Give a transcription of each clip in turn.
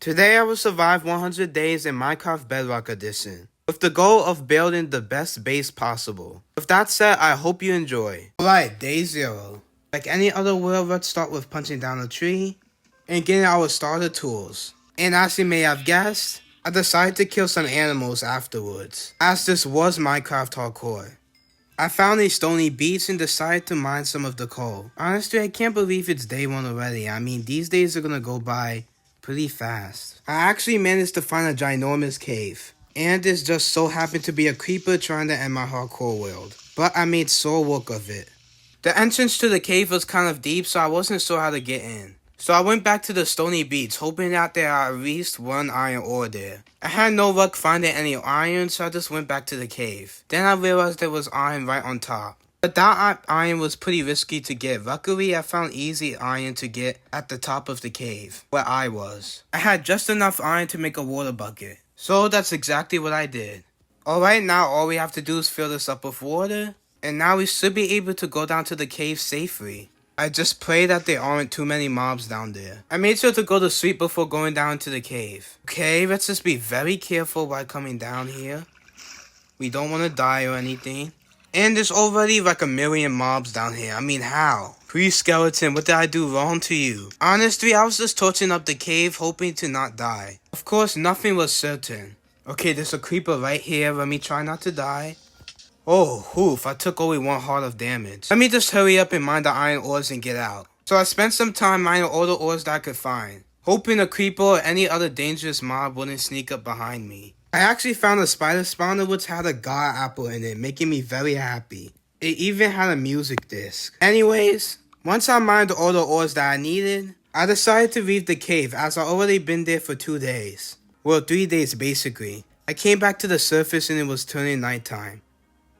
Today I will survive 100 days in Minecraft Bedrock Edition, with the goal of building the best base possible. With that said, I hope you enjoy. Alright, day 0. Like any other world, let's start with punching down a tree and getting our starter tools. And as you may have guessed, I decided to kill some animals afterwards, as this was Minecraft Hardcore. I found a stony beach and decided to mine some of the coal. Honestly, I can't believe it's day 1 already. I mean, these days are gonna go by pretty fast. I actually managed to find a ginormous cave, and this just so happened to be a creeper trying to end my hardcore world, but I made sore work of it. The entrance to the cave was kind of deep, so I wasn't sure how to get in. So I went back to the stony beach, hoping that there are at least 1 iron ore there. I had no luck finding any iron, so I just went back to the cave. Then I realized there was iron right on top. But that iron was pretty risky to get. Luckily, I found easy iron to get at the top of the cave, where I was. I had just enough iron to make a water bucket. So that's exactly what I did. Alright, now all we have to do is fill this up with water, and now we should be able to go down to the cave safely. I just pray that there aren't too many mobs down there. I made sure to go to sleep before going down to the cave. Okay, let's just be very careful while coming down here. We don't want to die or anything. And there's already like 1 million mobs down here. I mean, how? Please, skeleton, what did I do wrong to you? Honestly, I was just torching up the cave, hoping to not die. Of course, nothing was certain. Okay, there's a creeper right here. Let me try not to die. Oh, oof, I took only 1 heart of damage. Let me just hurry up and mine the iron ores and get out. So I spent some time mining all the ores that I could find, hoping a creeper or any other dangerous mob wouldn't sneak up behind me. I actually found a spider spawner which had a god apple in it, making me very happy. It even had a music disc. Anyways, once I mined all the ores that I needed, I decided to leave the cave as I already been there for 2 days. Well, 3 days basically. I came back to the surface and it was turning nighttime.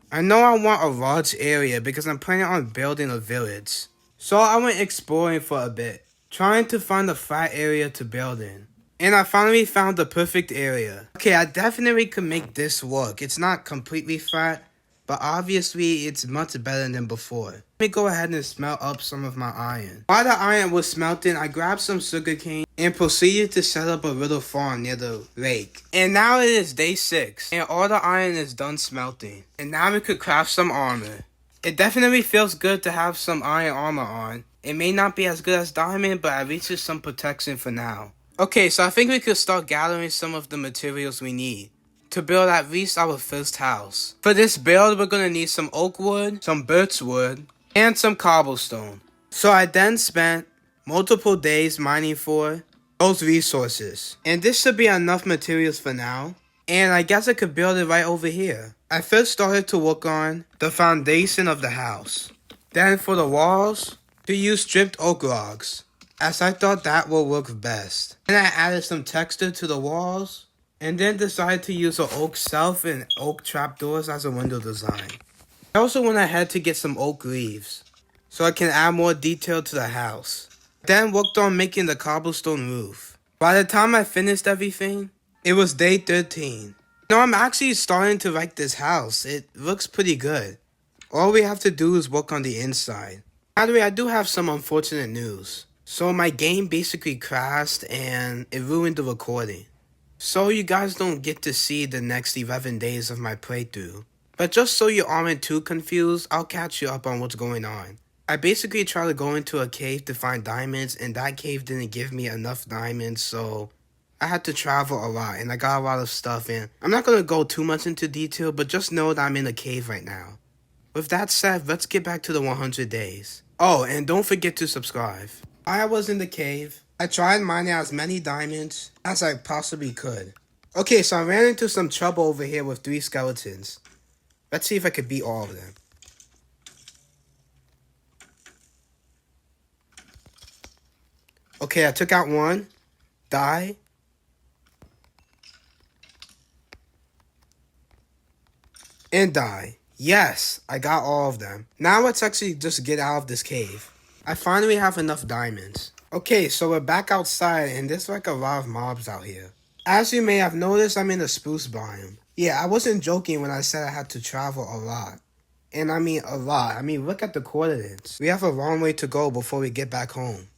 I know I want a large area because I'm planning on building a village. So I went exploring for a bit, trying to find a flat area to build in. And I finally found the perfect area. Okay, I definitely could make this work. It's not completely flat, but obviously it's much better than before. Let me go ahead and smelt up some of my iron. While the iron was smelting, I grabbed some sugarcane and proceeded to set up a little farm near the lake. And now it is day 6, and all the iron is done smelting. And now we could craft some armor. It definitely feels good to have some iron armor on. It may not be as good as diamond, but at least it's some protection for now. Okay, so I think we could start gathering some of the materials we need to build at least our first house. For this build, we're gonna need some oak wood, some birch wood, and some cobblestone. So I then spent multiple days mining for those resources. And this should be enough materials for now. And I guess I could build it right over here. I first started to work on the foundation of the house. Then for the walls, to use stripped oak logs, as I thought that would work best. Then I added some texture to the walls, and then decided to use an oak shelf and oak trapdoors as a window design. I also went ahead to get some oak leaves, so I can add more detail to the house. Then worked on making the cobblestone roof. By the time I finished everything, it was day 13. Now I'm actually starting to like this house. It looks pretty good. All we have to do is work on the inside. By the way, I do have some unfortunate news. So my game basically crashed and it ruined the recording. So you guys don't get to see the next 11 days of my playthrough. But just so you aren't too confused, I'll catch you up on what's going on. I basically tried to go into a cave to find diamonds, and that cave didn't give me enough diamonds, so I had to travel a lot, and I got a lot of stuff, and I'm not going to go too much into detail, but just know that I'm in a cave right now. With that said, let's get back to the 100 days. Oh, and don't forget to subscribe. While I was in the cave, I tried mining as many diamonds as I possibly could. Okay, so I ran into some trouble over here with 3 skeletons. Let's see if I could beat all of them. Okay, I took out 1. Die. And die. Yes, I got all of them. Now let's actually just get out of this cave. I finally have enough diamonds. Okay, so we're back outside and there's like a lot of mobs out here. As you may have noticed, I'm in a spruce biome. Yeah, I wasn't joking when I said I had to travel a lot. And I mean a lot. I mean, look at the coordinates. We have a long way to go before we get back home.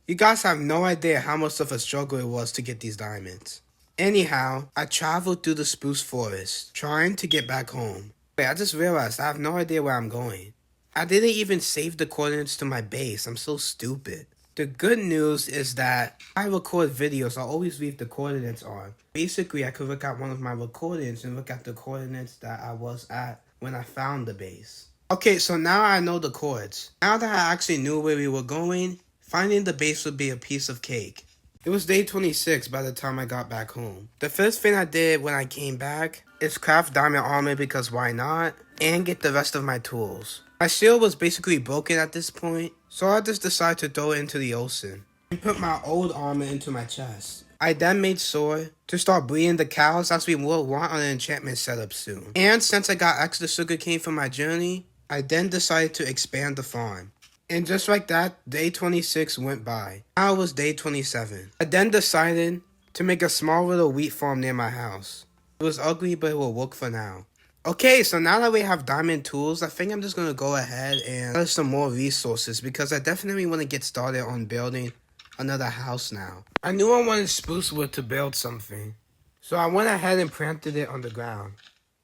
You guys have no idea how much of a struggle it was to get these diamonds. Anyhow, I traveled through the spruce forest, trying to get back home. Wait, I just realized I have no idea where I'm going. I didn't even save the coordinates to my base. I'm so stupid. The good news is that I record videos, I always leave the coordinates on. Basically, I could look at one of my recordings and look at the coordinates that I was at when I found the base. Okay, so now I know the coords. Now that I actually knew where we were going, finding the base would be a piece of cake. It was day 26 by the time I got back home. The first thing I did when I came back is craft diamond armor because why not, and get the rest of my tools. My shield was basically broken at this point, so I just decided to throw it into the ocean and put my old armor into my chest. I then made sure to start breeding the cows as we will want an enchantment setup soon. And since I got extra sugarcane from my journey, I then decided to expand the farm. And just like that, day 26 went by. Now it was day 27. I then decided to make a small little wheat farm near my house. It was ugly, but it will work for now. Okay, so now that we have diamond tools, I think I'm just going to go ahead and gather some more resources because I definitely want to get started on building another house now. I knew I wanted spruce wood to build something, so I went ahead and planted it on the ground.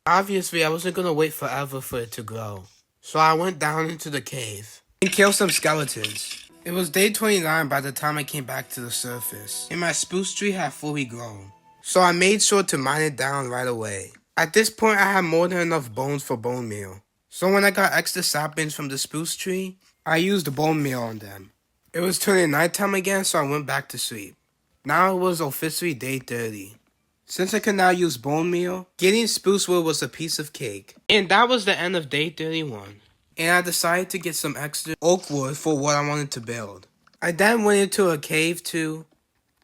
Obviously, I wasn't going to wait forever for it to grow, so I went down into the cave and killed some skeletons. It was day 29 by the time I came back to the surface, and my spruce tree had fully grown, so I made sure to mine it down right away. At this point, I had more than enough bones for bone meal. So when I got extra saplings from the spruce tree, I used bone meal on them. It was turning nighttime again, so I went back to sleep. Now it was officially day 30. Since I could now use bone meal, getting spruce wood was a piece of cake. And that was the end of day 31. And I decided to get some extra oak wood for what I wanted to build. I then went into a cave to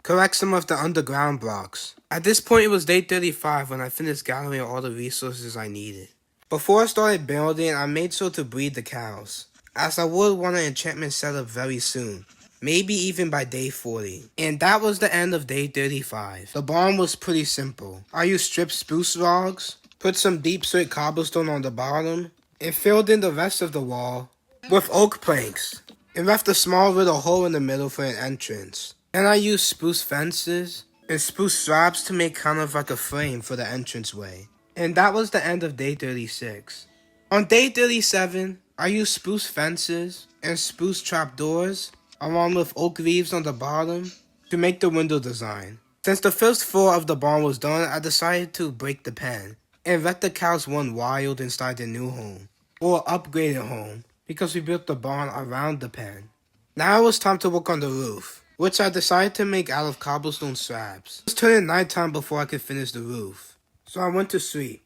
collect some of the underground blocks. At this point, it was day 35 when I finished gathering all the resources I needed. Before I started building, I made sure to breed the cows, as I would want an enchantment setup very soon, maybe even by day 40. And that was the end of day 35. The barn was pretty simple. I used stripped spruce logs, put some deep slate cobblestone on the bottom, and filled in the rest of the wall with oak planks, and left a small little hole in the middle for an entrance. Then I used spruce fences and spruce slabs to make kind of like a frame for the entranceway. And that was the end of day 36. On day 37, I used spruce fences and spruce trapdoors along with oak leaves on the bottom to make the window design. Since the first floor of the barn was done, I decided to break the pen and let the cows run wild inside their new home, or upgraded home, because we built the barn around the pen. Now it was time to work on the roof, which I decided to make out of cobblestone slabs. It was turning nighttime before I could finish the roof, so I went to sleep.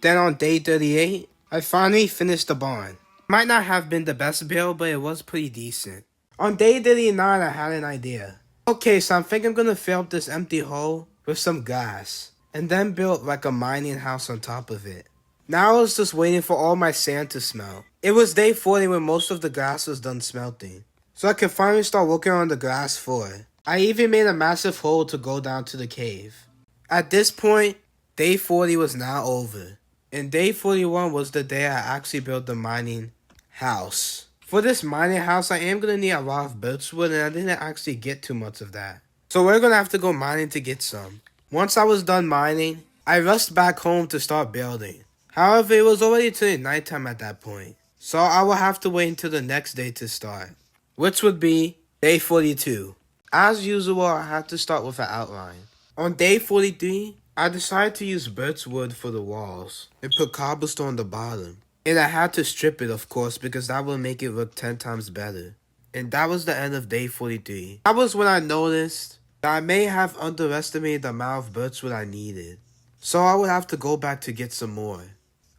Then on day 38, I finally finished the barn. Might not have been the best build, but it was pretty decent. On day 39, I had an idea. Okay, so I think I'm gonna fill up this empty hole with some glass, and then build like a mining house on top of it. Now I was just waiting for all my sand to smelt. It was day 40 when most of the glass was done smelting, so I could finally start working on the glass floor. I even made a massive hole to go down to the cave. At this point, day 40 was now over, and day 41 was the day I actually built the mining house. For this mining house, I am going to need a lot of birchwood, and I didn't actually get too much of that, so we're going to have to go mining to get some. Once I was done mining, I rushed back home to start building. However, it was already turning nighttime at that point, so I will have to wait until the next day to start, which would be day 42. As usual, I had to start with an outline. On day 43, I decided to use birchwood for the walls and put cobblestone on the bottom. And I had to strip it, of course, because that would make it look 10 times better. And that was the end of day 43. That was when I noticed that I may have underestimated the amount of birchwood I needed, so I would have to go back to get some more.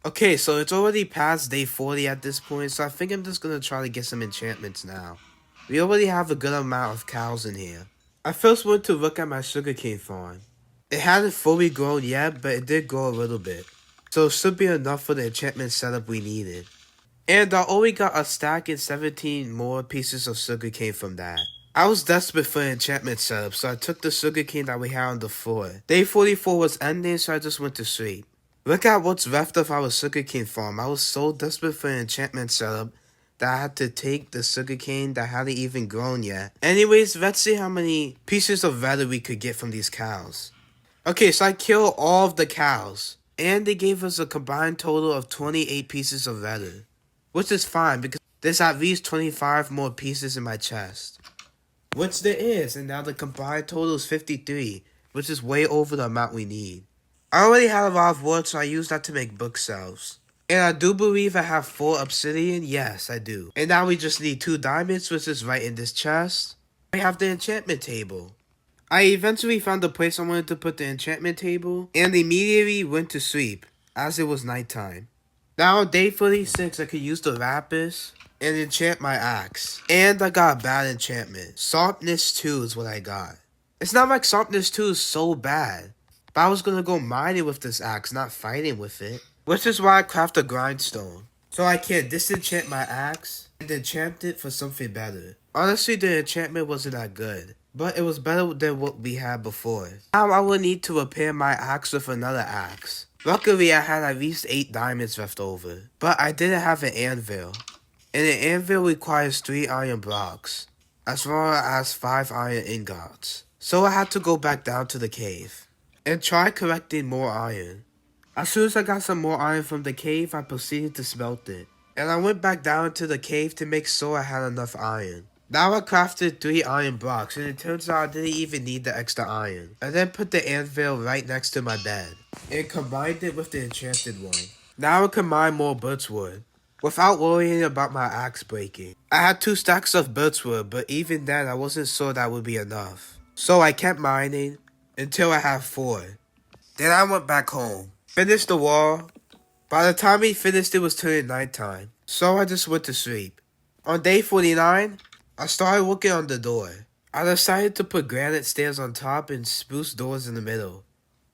Okay, so it's already past day 40 at this point, so I think I'm just gonna try to get some enchantments now. We already have a good amount of cows in here. I first went to look at my sugarcane farm. It hadn't fully grown yet, but it did grow a little bit, so it should be enough for the enchantment setup we needed. And I only got a stack and 17 more pieces of sugarcane from that. I was desperate for an enchantment setup, so I took the sugarcane that we had on the floor. Day 44 was ending, so I just went to sleep. Look at what's left of our sugarcane farm. I was so desperate for an enchantment setup that I had to take the sugarcane that hadn't even grown yet. Anyways, let's see how many pieces of leather we could get from these cows. Okay, so I killed all of the cows, and they gave us a combined total of 28 pieces of leather, which is fine because there's at least 25 more pieces in my chest. Which there is, and now the combined total is 53, which is way over the amount we need. I already had a lot of wood, so I used that to make bookshelves. And I do believe I have 4 obsidian, yes I do. And now we just need 2 diamonds, which is right in this chest. We have the enchantment table. I eventually found the place I wanted to put the enchantment table, and immediately went to sleep, as it was nighttime. Now on day 46, I could use the lapis and enchant my axe. And I got a bad enchantment. Softness 2 is what I got. It's not like softness 2 is so bad, but I was gonna go mining with this axe, not fighting with it. Which is why I craft a grindstone, so I can disenchant my axe and enchant it for something better. Honestly, the enchantment wasn't that good, but it was better than what we had before. Now I will need to repair my axe with another axe. Luckily, I had at least 8 diamonds left over, but I didn't have an anvil. And an anvil requires 3 iron blocks, as well as 5 iron ingots. So I had to go back down to the cave, and try collecting more iron. As soon as I got some more iron from the cave, I proceeded to smelt it. And I went back down to the cave to make sure I had enough iron. Now I crafted 3 iron blocks, and it turns out I didn't even need the extra iron. I then put the anvil right next to my bed, and combined it with the enchanted one. Now I can mine more birchwood, without worrying about my axe breaking. I had 2 stacks of birchwood, but even then I wasn't sure that would be enough. So I kept mining, until I had 4. Then I went back home, finished the wall. By the time we finished, it was turning nighttime, so I just went to sleep. On day 49, I started working on the door. I decided to put granite stairs on top and spruce doors in the middle,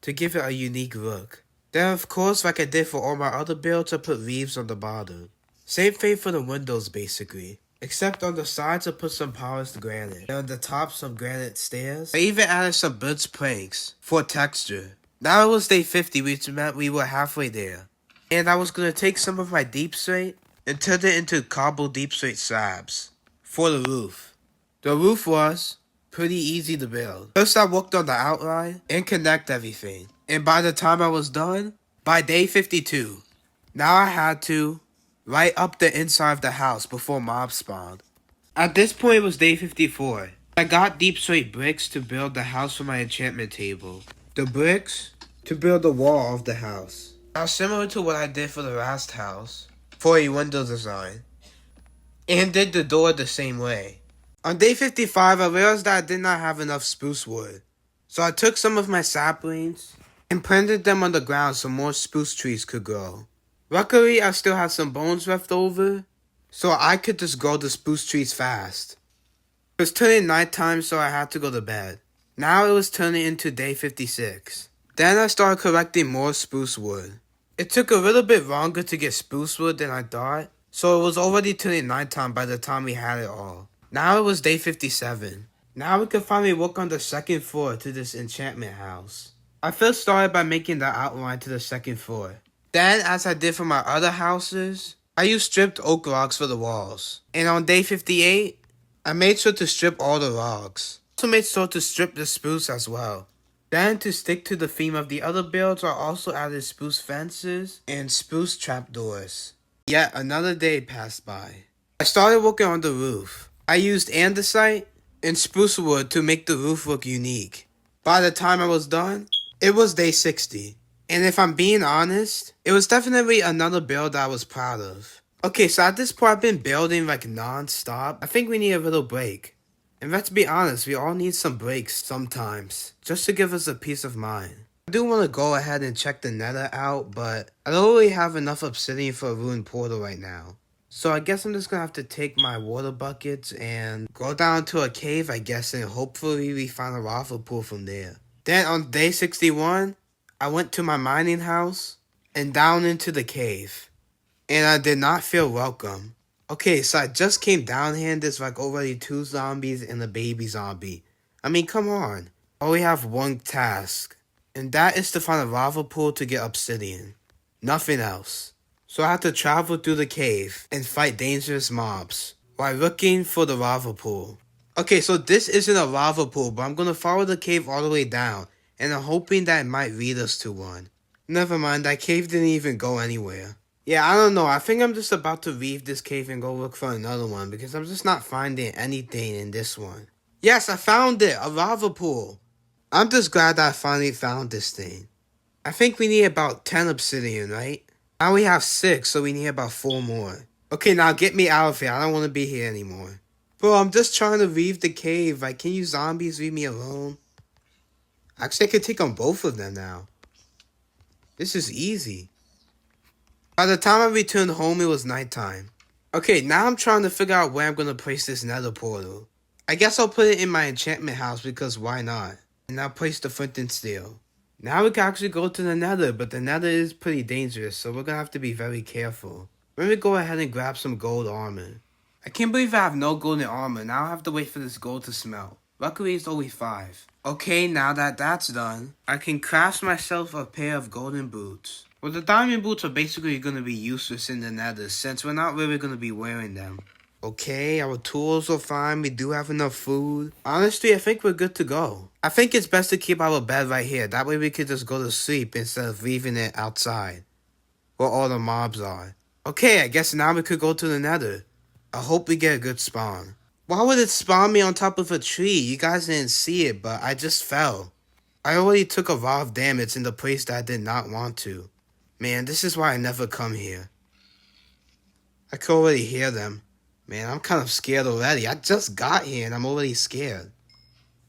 to give it a unique look. Then of course, like I did for all my other builds, I put leaves on the bottom. Same thing for the windows basically, except on the sides I put some polished granite, and on the top some granite stairs. I even added some birch planks for texture. Now it was day 50, which meant we were halfway there. And I was going to take some of my deep slate and turn it into cobble deep slate slabs for the roof. The roof was pretty easy to build. First I worked on the outline and connect everything. And by the time I was done, by day 52, now I had to light up the inside of the house before mobs spawned. At this point it was day 54. I got deep slate bricks to build the house for my enchantment table. The bricks to build the wall of the house. Now similar to what I did for the last house, for a window design, and did the door the same way. On day 55, I realized that I did not have enough spruce wood, so I took some of my saplings and planted them on the ground so more spruce trees could grow. Luckily, I still had some bones left over, so I could just grow the spruce trees fast. It was turning nighttime, so I had to go to bed. Now it was turning into day 56. Then I started collecting more spruce wood. It took a little bit longer to get spruce wood than I thought, so it was already turning nighttime by the time we had it all. Now it was day 57. Now we could finally work on the second floor to this enchantment house. I first started by making the outline to the second floor. Then, as I did for my other houses, I used stripped oak logs for the walls. And on day 58, I made sure to strip all the logs. Also made sure to strip the spruce as well. Then, to stick to the theme of the other builds, I also added spruce fences and spruce trapdoors. Yet another day passed by. I started working on the roof. I used andesite and spruce wood to make the roof look unique. By the time I was done, it was day 60. And if I'm being honest, it was definitely another build I was proud of. Okay, so at this point I've been building like non-stop. I think we need a little break. And let's be honest, we all need some breaks sometimes, just to give us a peace of mind. I do want to go ahead and check the nether out, but I don't really have enough obsidian for a ruined portal right now. So I guess I'm just gonna have to take my water buckets and go down to a cave, I guess, and hopefully we find a lava pool from there. Then on day 61, I went to my mining house and down into the cave. And I did not feel welcome. Okay, so I just came down here and there's like already 2 zombies and a baby zombie. I mean, come on. I only have one task, and that is to find a lava pool to get obsidian. Nothing else. So I had to travel through the cave and fight dangerous mobs while looking for the lava pool. Okay, so this isn't a lava pool, but I'm gonna follow the cave all the way down, and I'm hoping that it might lead us to one. Never mind, that cave didn't even go anywhere. Yeah, I don't know, I think I'm just about to leave this cave and go look for another one, because I'm just not finding anything in this one. Yes, I found it, a lava pool. I'm just glad that I finally found this thing. I think we need about 10 obsidian, right? Now we have 6, so we need about 4 more. Okay, now get me out of here, I don't want to be here anymore. Bro, I'm just trying to leave the cave. Like, can you zombies leave me alone? Actually, I could take on both of them now. This is easy. By the time I returned home, it was nighttime. Okay, now I'm trying to figure out where I'm going to place this nether portal. I guess I'll put it in my enchantment house because why not? And I'll place the flint and steel. Now we can actually go to the nether, but the nether is pretty dangerous, so we're going to have to be very careful. Let me go ahead and grab some gold armor. I can't believe I have no golden armor. Now I have to wait for this gold to smelt. Luckily it's only 5. Okay, now that that's done, I can craft myself a pair of golden boots. Well, the diamond boots are basically going to be useless in the nether since we're not really going to be wearing them. Okay, our tools are fine. We do have enough food. Honestly, I think we're good to go. I think it's best to keep our bed right here. That way we could just go to sleep instead of leaving it outside where all the mobs are. Okay, I guess now we could go to the nether. I hope we get a good spawn. Why would it spawn me on top of a tree? You guys didn't see it, but I just fell. I already took a lot of damage in the place that I did not want to. Man, this is why I never come here. I can already hear them. Man, I'm kind of scared already. I just got here and I'm already scared.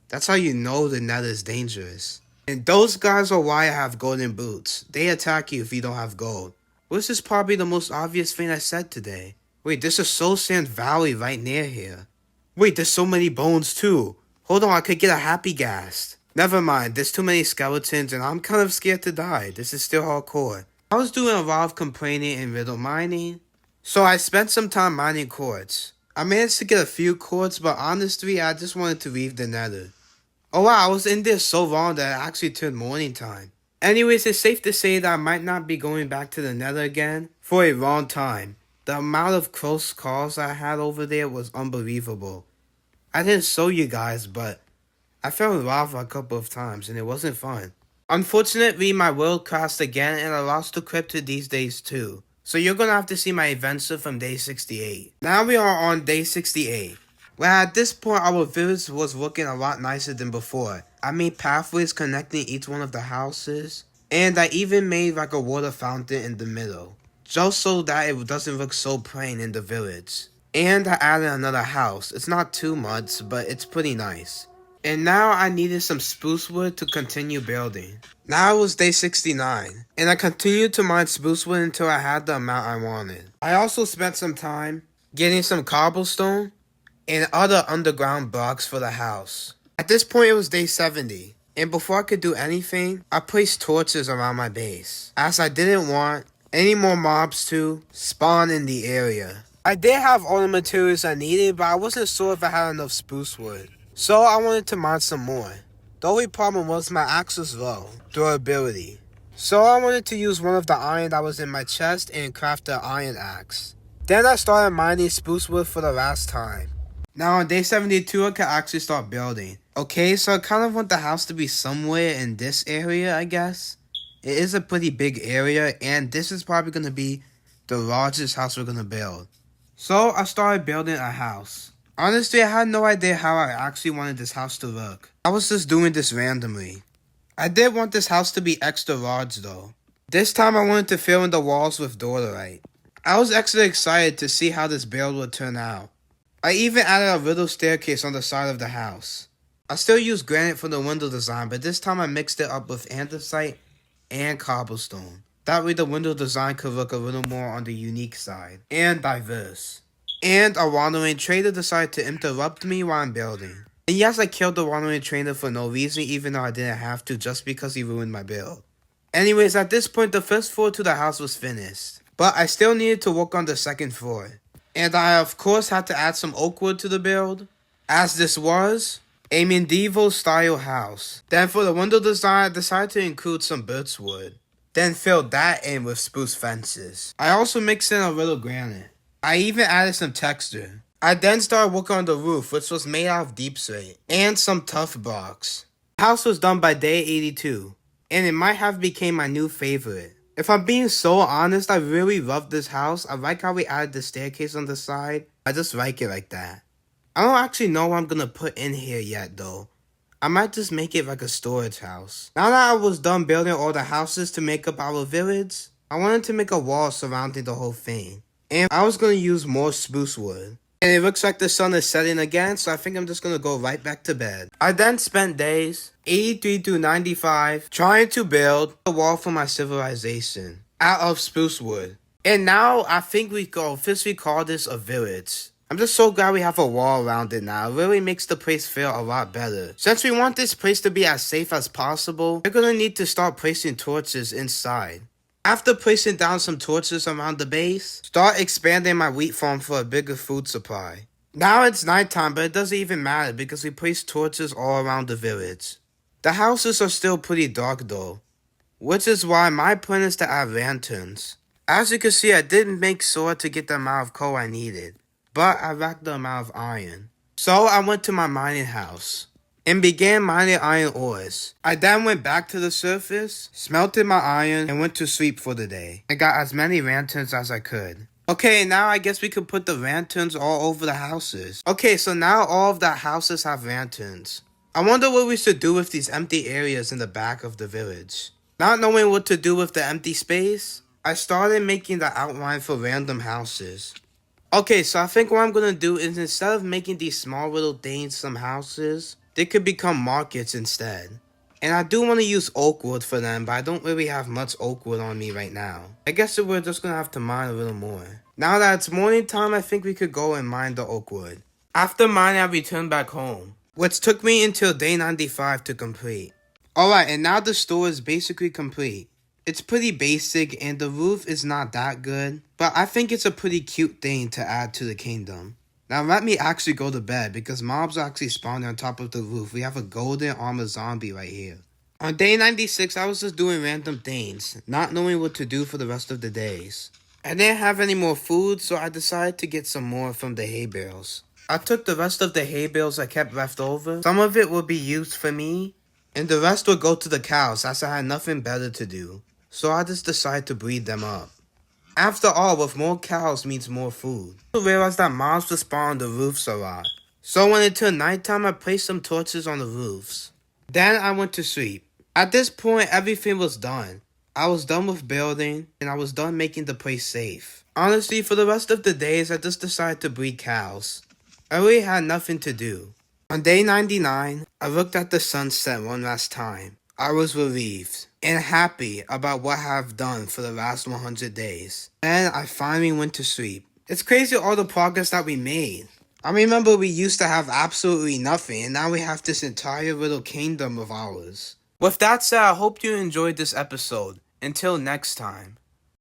That's how you know the nether is dangerous. And those guys are why I have golden boots. They attack you if you don't have gold. Well, this is probably the most obvious thing I said today. Wait, there's a soul sand valley right near here. Wait, there's so many bones too. Hold on, I could get a happy ghast. Never mind, there's too many skeletons and I'm kind of scared to die. This is still hardcore. I was doing a lot of complaining and riddle mining, so I spent some time mining quartz. I managed to get a few quartz, but honestly, I just wanted to leave the nether. Oh wow, I was in there so long that it actually turned morning time. Anyways, it's safe to say that I might not be going back to the nether again for a long time. The amount of close calls I had over there was unbelievable. I didn't show you guys, but I fell in lava a couple of times and it wasn't fun. Unfortunately, my world crashed again and I lost the cryptid these days too. So you're gonna have to see my adventure from day 68. Now we are on day 68. Well, at this point, our village was looking a lot nicer than before. I made pathways connecting each one of the houses, and I even made like a water fountain in the middle, just so that it doesn't look so plain in the village. And I added another house. It's not too much, but it's pretty nice. And now I needed some spruce wood to continue building. Now it was day 69, and I continued to mine spruce wood until I had the amount I wanted. I also spent some time getting some cobblestone and other underground blocks for the house. At this point it was day 70, and before I could do anything, I placed torches around my base, as I didn't want any more mobs to spawn in the area. I did have all the materials I needed, but I wasn't sure if I had enough spruce wood, so I wanted to mine some more. The only problem was my axe was low durability, so I wanted to use one of the iron that was in my chest and craft the iron axe. Then I started mining spruce wood for the last time. Now on day 72, I can actually start building. Okay, so I kind of want the house to be somewhere in this area, I guess. It is a pretty big area, and this is probably going to be the largest house we're going to build. So I started building a house. Honestly, I had no idea how I actually wanted this house to look. I was just doing this randomly. I did want this house to be extra large though. This time I wanted to fill in the walls with dolerite. I was extra excited to see how this build would turn out. I even added a little staircase on the side of the house. I still used granite for the window design, but this time I mixed it up with andesite and cobblestone. That way the window design could look a little more on the unique side and diverse. And a wandering trader decided to interrupt me while I'm building. And yes, I killed the wandering trader for no reason, even though I didn't have to, just because he ruined my build. Anyways, at this point the first floor to the house was finished, but I still needed to work on the second floor. And I of course had to add some oak wood to the build, as this was a medieval style house. Then for the window design, I decided to include some birch wood. then filled that in with spruce fences. I also mixed in a little granite. I even added some texture. I then started working on the roof, which was made out of deep slate, and some tough blocks. The house was done by day 82, and it might have become my new favorite. If I'm being so honest, I really love this house. I like how we added the staircase on the side. I just like it like that. I don't actually know what I'm gonna put in here yet though. I might just make it like a storage house. Now that I was done building all the houses to make up our village, I wanted to make a wall surrounding the whole thing. And I was gonna use more spruce wood. And it looks like the sun is setting again, so I think I'm just gonna go right back to bed. I then spent days, 83 to 95, trying to build a wall for my civilization out of spruce wood. And now I think we can officially call this a village. I'm just so glad we have a wall around it now. It really makes the place feel a lot better. Since we want this place to be as safe as possible, we're gonna need to start placing torches inside. After placing down some torches around the base, start expanding my wheat farm for a bigger food supply. Now it's nighttime, but it doesn't even matter because we placed torches all around the village. The houses are still pretty dark though, which is why my plan is to add lanterns. As you can see, I didn't make sure to get the amount of coal I needed, but I lacked the amount of iron. So I went to my mining house and began mining iron ores. I then went back to the surface, smelted my iron, and went to sleep for the day. I got as many lanterns as I could. Okay, now I guess we could put the lanterns all over the houses. Okay, so now all of the houses have lanterns. I wonder what we should do with these empty areas in the back of the village. Not knowing what to do with the empty space, I started making the outline for random houses. Okay, so I think what I'm gonna do is instead of making these small little things some houses, they could become markets instead. And I do want to use oak wood for them, but I don't really have much oak wood on me right now. I guess we're just gonna have to mine a little more. Now that it's morning time, I think we could go and mine the oak wood. After mining, I returned back home, which took me until day 95 to complete. Alright, and now the store is basically complete. It's pretty basic and the roof is not that good, but I think it's a pretty cute thing to add to the kingdom. Now let me actually go to bed because mobs are actually spawning on top of the roof. We have a golden armor zombie right here. On day 96, I was just doing random things, not knowing what to do for the rest of the days. I didn't have any more food, so I decided to get some more from the hay bales. I took the rest of the hay bales I kept left over. Some of it will be used for me, and the rest will go to the cows as I had nothing better to do. So I just decided to breed them up. After all, with more cows means more food. I realized that mobs would spawn on the roofs a lot. So when it turned nighttime, I placed some torches on the roofs. Then I went to sleep. At this point, everything was done. I was done with building, and I was done making the place safe. Honestly, for the rest of the days, I just decided to breed cows. I really had nothing to do. On day 99, I looked at the sunset one last time. I was relieved and happy about what I have done for the last 100 days. Then I finally went to sleep. It's crazy all the progress that we made. I remember we used to have absolutely nothing and now we have this entire little kingdom of ours. With that said, I hope you enjoyed this episode. Until next time.